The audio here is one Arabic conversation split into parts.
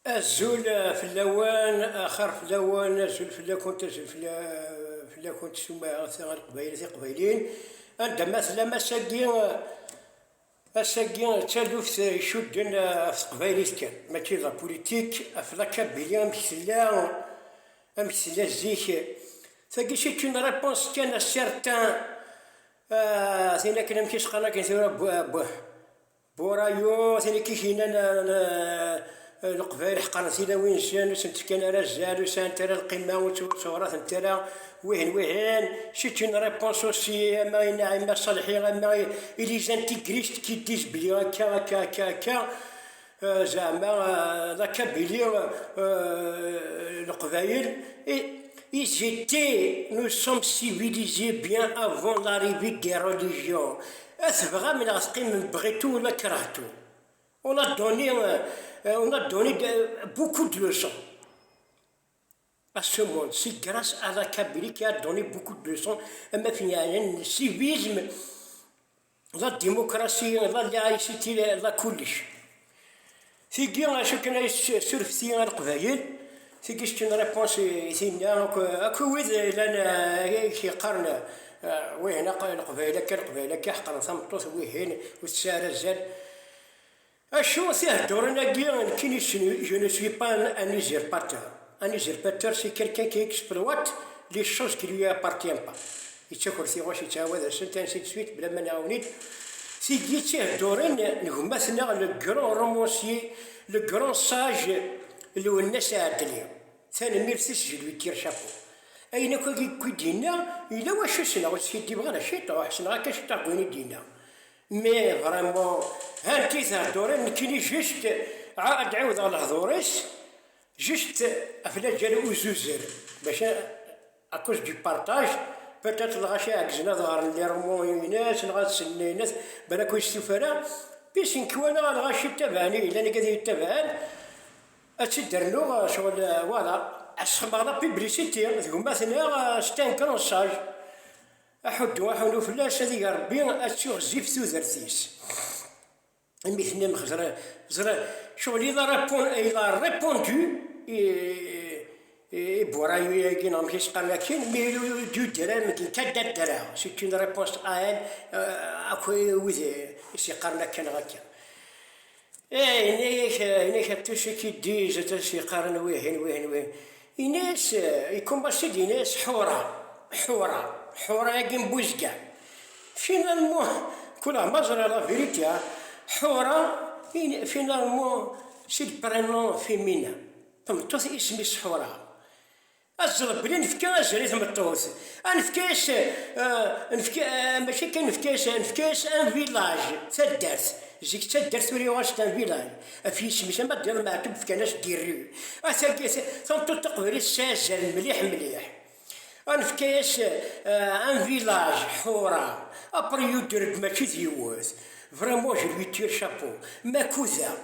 الزول في اللوان اخر في اللوان الزول في اللوان تزول في اللوان تسمى قبايلة قبايلين عندما سلام الساقين تالوف يشدن في قبايليت كان ماشي لا بوليتيك في لا كابيليا امثلة زيك ثقي شي تون ريبونس كان سيرتان ثينا كنا مكيش قانا كنثورا بورايو ثاني كيشينا القبائل حقا ثينا وين سان سنت كان رجال وسان ترى القمه وتصورات ترى وين شي اون ريبونس اوسي ما ينعم صالحي ما الي زانتيغريست كي ديز بلي هكا زعما لا كابيلي القبائل ils étaient, nous sommes civilisés bien avant l'arrivée des religions. أثبغى من أثقين من بغيتو ولا كرهتو. On a donné beaucoup de leçons à ce monde. C'est grâce à la Kabylie qui a donné beaucoup de leçons. Mais finalement, le civisme, la démocratie, la laïcité, la كلش. C'est bien ce qu'on a surfé à القبائل. C'est juste une réponse ثينا أكويد لنا في قرن وين القبائل كحقن ثمطوث وين والسارة زاد الشو فيه دورنا كيان كيني je ne suis pas un usurpateur. Un usurpateur c'est quelqu'un qui exploite les choses qui lui appartiennent pas. يتشكر في واش يتعاود سنتين سيت سويت بلا ما نعاونيت سي جيتيه دورنا نغمثنا لو غران رومونسي لو غران ساج اللي هو الناس عادلين ثاني ميرسيس جلوي تير شابو أين كي دينا إلا واش سنا واش كي ديما غير شي طاح سنا كاش تاكوني دينا مي فريمون هانتي تهدورين كيني جست عاد عاود على هضوريس جست افلا جالو زوزر باش اكوز دو بارطاج بيتات الغاشي عكزنا ظهر لي رموي ناس نغسل ناس بالك واش سفرا باش نكوانا الغاشي تبعني الا انا قاعد يتبعان اتدرنو شغل فوالا اسخمغنا بيبليسيتي هما ثنا ستان كرونساج احدو فلاش هذيك ربي اتشوف زيف ثوثرتيس مثلنا مخزر زرا شغل إذا ريبوندو بورايو كينا مشيش قال كاين مي دو درام كي كدا درا سي اون ريبونس ان اكوي وذ سي قالنا كان غاكا إناش توشي كي ديز تشي قارن وين إناس يكون بسيط ناس حورة كيم بوزكا فينالمون كلها مجرى لا فيريتي حورة فينالمون سي البرينون فيمينا تمطوث اسمي سحورة أزرب بلي نفكا أزري تمطوث نفكاش ماشي نفكاش ان فيلاج تدرت زيك تدرت ولي واش تان فيلاج في سميتها ما دير معتب فكاناش ديريو تمطوث تقبري سازل مليح نفكاش ان فيلاج حورة ابريو درك ماشي ديوث فريمون جو لوي تير شابو ماكوذا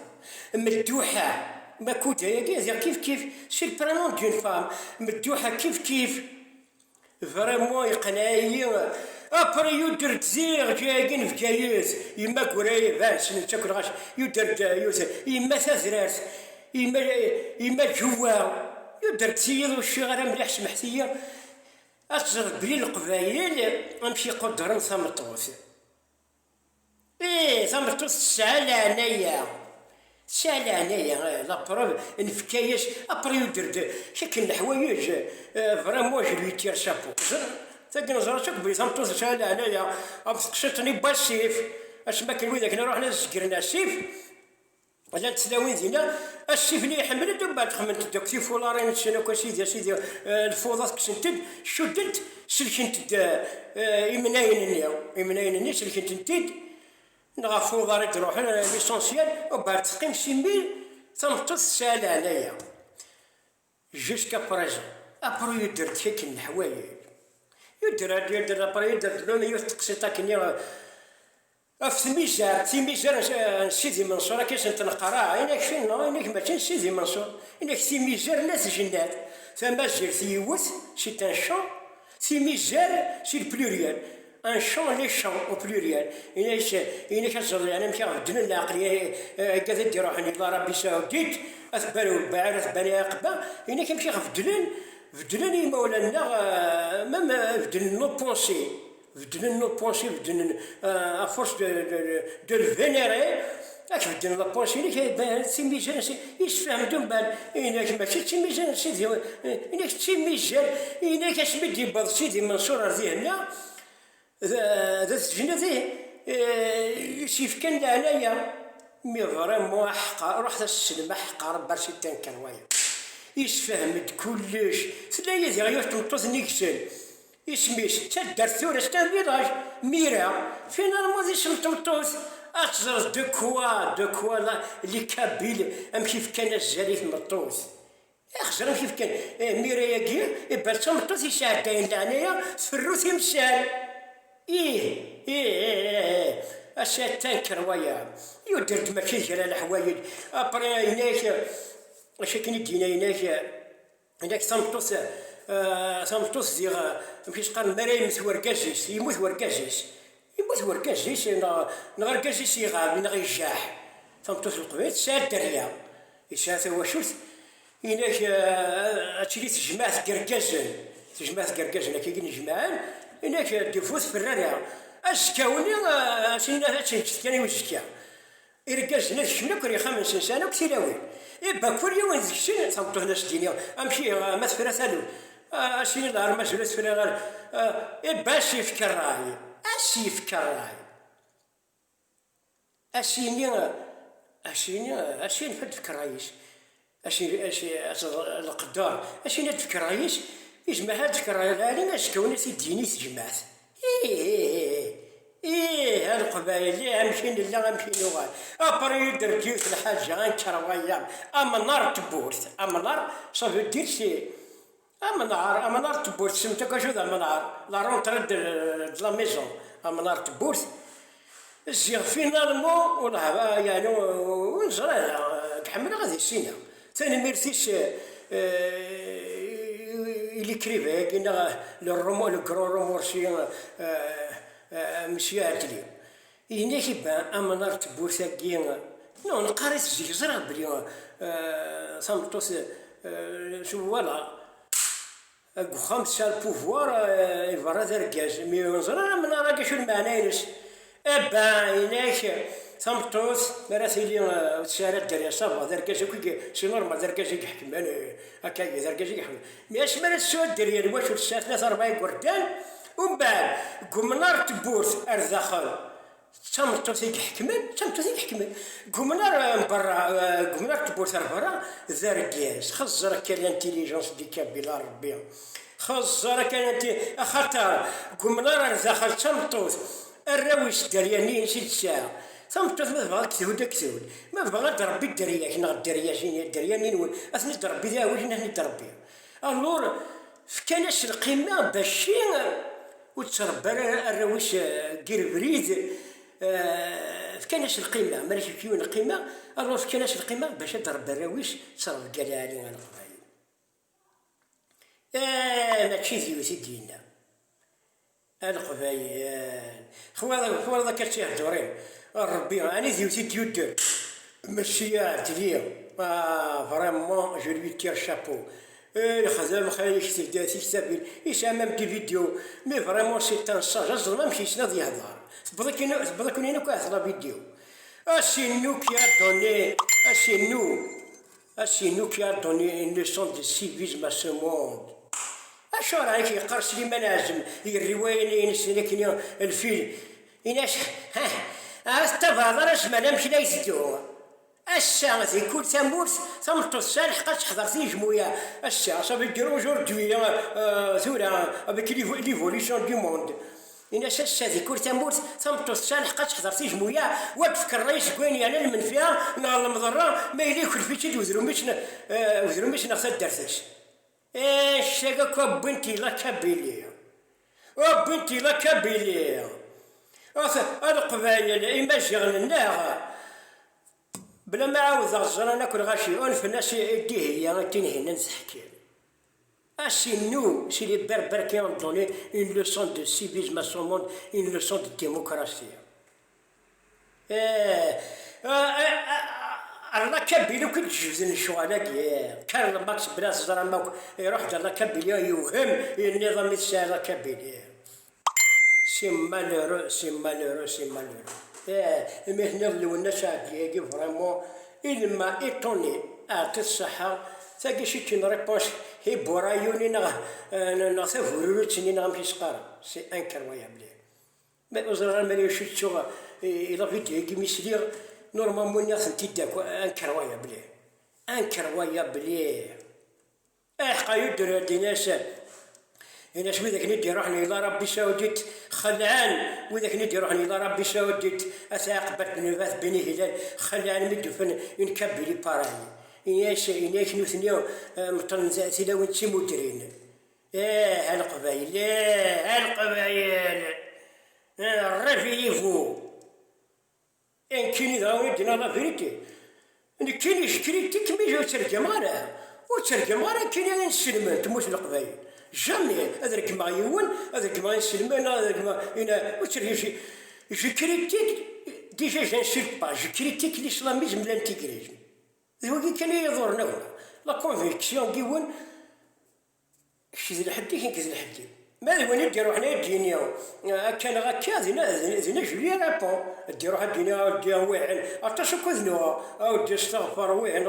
مدوحة ماكوذا يا كيف سي البرانون دون فام مدوحة كيف فريمون يقنعي ابري يدر تزيغ جايين في جايوز يما كوراي فاس نتاكل غاش يدر جايوز يما تزرات يما جوا يدر تسير والشغل مليح سمحتية أتزرق بلي القبايل نمشي قدرن ثمطوث ثمطوث سالة عنايا لا بروف نفكاياش ابري يدرد شكل الحوايج فريمون جو لوي تير شابو تاكي نزرتك بلي ثمطوث سالة عنايا قشطني باسيف اش ما كان ويداك نروح نسكرنا السيف ولا تسلاوين زينا السيف اللي يحمل دوك بعد خمنت دوك في فولارين شنو سيدي الفوضات كسنتد شدت سلكنت يمناين سلكنت نتيد نغافو داري تروح ليسونسيال وبعد تقيم سيميل تنطط سالة عليا جوسكا بريزون ابرو يدر تيك الحوايج يدر ابرو يدر لون يتقسيطا كني في ميزار سيدي منصور كاش نتنقرا انك فينا انك ماشي سيدي منصور انك في ميزار ناس جنات ثما جير ثيوث سي تان شون في ميزار سي البلوريال ان شون لي شون او بلوريال إنا كتزر يعني مشي غفدنا العقلية كذا ديروحني لارابي سعوديت اثبالو البعار اثبالي قبا إنا كنمشي فدلن مولانا مام فدلن نو بونسي فدلن نو بونسي فدلن افورس دو الفينيري راك بدنا لابونسي اللي كيبان تيميجان يسفهم دون بال إنك ماشي تيميجان سيدي إنك تيميجان إنك اسمي يباض سيدي منصور رضي هنا ذات الجنة يسيف كان عليا مي فريمون حقا رحت السينما حقا برشي تنكروايا يسفهم كلش ثلاثة ديال غير تمطوط نيكسل اسميش تدار ثورة ستانفيلاج ميرا فين الماضي سمطوط أتزر دو كوا لا لي كابيل أمشي في كان الزريف مطوط أخزر أمشي في كان ميرايا كير إبالتا مطوط يساعدين لعنايا تفروت يمسال إيه أشياء تنكروايا يودرت ماشي جرى الحوايج أبرا هناك أشي كني دينا هناك تمطوط زيغ مشيش قال مريم وركازيس يموت وركازيس نغركازيس يغاب نغيجاح تمطوط القبيل ساد دريا يسات واشوت هناك أتشري تجمعت قرقازن كي نجمعان هناك ديفوت في الرارع أسكاوني سنة تشكاني وزكا إرقازنا تشمنا كوري 5 سنة وكتيلاوي إبا كل يوم نزكسين تمطوط ناس دينيا أمشي ما تفرا ثالو أسيني الأرض مسؤولة تفرا غير إبا أسيف كراي أسيني فد كرايس أسيني القدار أسيني تفكرايس يسمى هاد الكراي لالي أسكوني تديني تجمعت هاد القبايل اللي غنمشي لا غنمشي نوال أبري درجيوت الحاجة غنكروايا أمنار تبورت أمنار صافي دير شي أمنار تبورت سمتك أشو ذا أمنار لا رونتر د لا ميزون أمنار تبورت الزيغ فينالمون ونهبا يعني ونزرع كحمل غادي السينا ثاني ميرتيش إلي كريفا كينا لو كرون رومورسي مشي عدلي هنا كيبان أمنار تبورت كي نقاري تزيك زرع بلي سامطوس شو فوالا خمسة البوفوار يفرا ذركاز مي نزرع من راك شو المعنى ينس أبا هناك سامطوس مراسيلي تسارة الدريا صافا ذركاز كي سي نورمال ذركاز يحكم أنا هكا ذركاز يحكم مي اش مال السود الدريا واش الساعة 3-4 قردان ومن بعد قمنار تبورت أرزاخل سامطوس يحكمن قمنار من برا قمنار تبورت برا ذركاز خزر كان الانتيليجونس ديكا بلا ربي خزر كان خاطر قمنار أرزاخل سامطوس الراويش الدريانين شي ساعة سامطوس ما تبغى كتهود ما تبغى تربي الدريا شنو الدريانين اثني تربي ذا واش نحن تربي الور فكانش القيمة باشي وتربى الراويش كير بريد فكانش القيمة ماليش كيون القيمة الور فكانش القيمة باش تربى الراويش تصرف كاع على القبايل ماشي زيوتي ديالنا القبايل خوار ذاك الشيء هدورين ربي أنا زيوتي ديودر ماشي عدلية فريمون جو لوي تير شابو خدام خايش تهداتي سابيل يسامم دي فيديو مي فريمون سي تان ساج الظلمة مشي سناد يهضر تبدا كوني نو كاهضر فيديو السينو كي a donné السينو كي a donné une leçon de civisme à ce monde أشو رايك يقرا سليمان عازم الرواية اللي ينسلك الفيلم إناش استفاضل اسمع نمشي لا يسدو الساعة في كل ثمورت ثمرت الصالح قد حضرتي جموية الساعة صافي ديرو جوردوي ثورة افيك ليفوليسيون دو موند إناش الساعة في كل ثمورت ثمرت الصالح قد حضرتي جموية وقفك الرئيس كويني على المنفية نهار المضرة ما يليك الفيتشي وذرو مش نغسل درتش الشاقة بنتي لا كابيلية وبنتي لا كابيلية القبايل إما شغلناها بلا ما عاود الزرا ناكل غاشي أنف الناس يديه هي تنهي ننسحكي Ah, c'est nous, c'est les Berbères qui ont donné une leçon de civisme à ce monde, une leçon de démocratie. الله كبيلو كل جزء الشغالة ديال كان ماكس بلاص زرا يروح الله كبيلو يوهم النظام السهل كبيلو سي مالورو سي مالورو سي مالورو مي هنا الناس ديالي فريمون il m'a étonné أعطي الصحة تاكي شي كين ريبونس هي بورايوني نغ تفورورتني نغ مشي سقارا سي انكرويابل ما وزرا مالي شي تشوغ إلا في ديالي ميسليغ نورمالمون ياخد تيداك انكرويابل انكرويابل حقا يدير هاد الناس الناس وذاك ندي روحني إلى ربي ساوديت خلعان وذاك ندي روحني إلى ربي ساوديت أثاقبت بنفاث بني هلال خلعان مدفن ينكبلي باراي إناش نوثنيو مطلن تلاوين تشي مدرين هالقبايل هالقبايل رافيفو إن كيني داوي دينا لا فيريتي إن كيني شكريتي كمي جاو ترجم غانا وترجم غانا كيني نسلمان تموت القبايل جامي هذا كما يون هذا كما يسلمان هذا كما هنا وترجم شي كريتيك ديجا جانسيرت با جو كريتيك الإسلاميزم لانتيغريزم هو كي كان يضرنا هنا لا كونفيكسيون كيون شي ذي الحدي كاين كذا الحدي ماذا وين نديرو حنا الدنيا كان غاكا زينا جوليا رابون ديرو هاد الدنيا ديا واعن عطاش كذنوا او دي استغفر واعن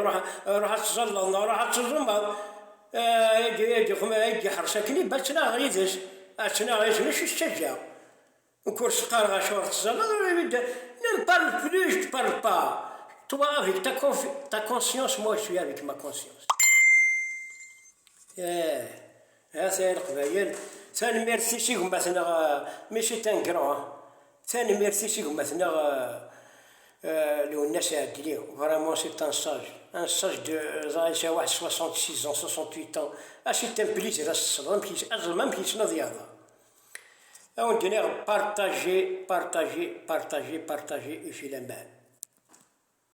راح تصلى راح تصلى يجي خما يجي حرسكني باتنا غريزش اتنا غريزش ماشي الشجاع وكورس قال غاشور تصلى ne parle plus, je ne parle pas. Toi, avec ta conscience, moi, je suis avec ma conscience. هذا القبايل ثاني ميرسي شيكم مثلا ماشي تنقرا ثاني ميرسي شيكم مثلا لو الناس عدليو فريمون سي ان ساج دو زايشا واحد 66 ans 68 ans اشي تمبليزي راس الصدر مكيش اجل ما مكيش نضياضا او ندير بارطاجي في الامان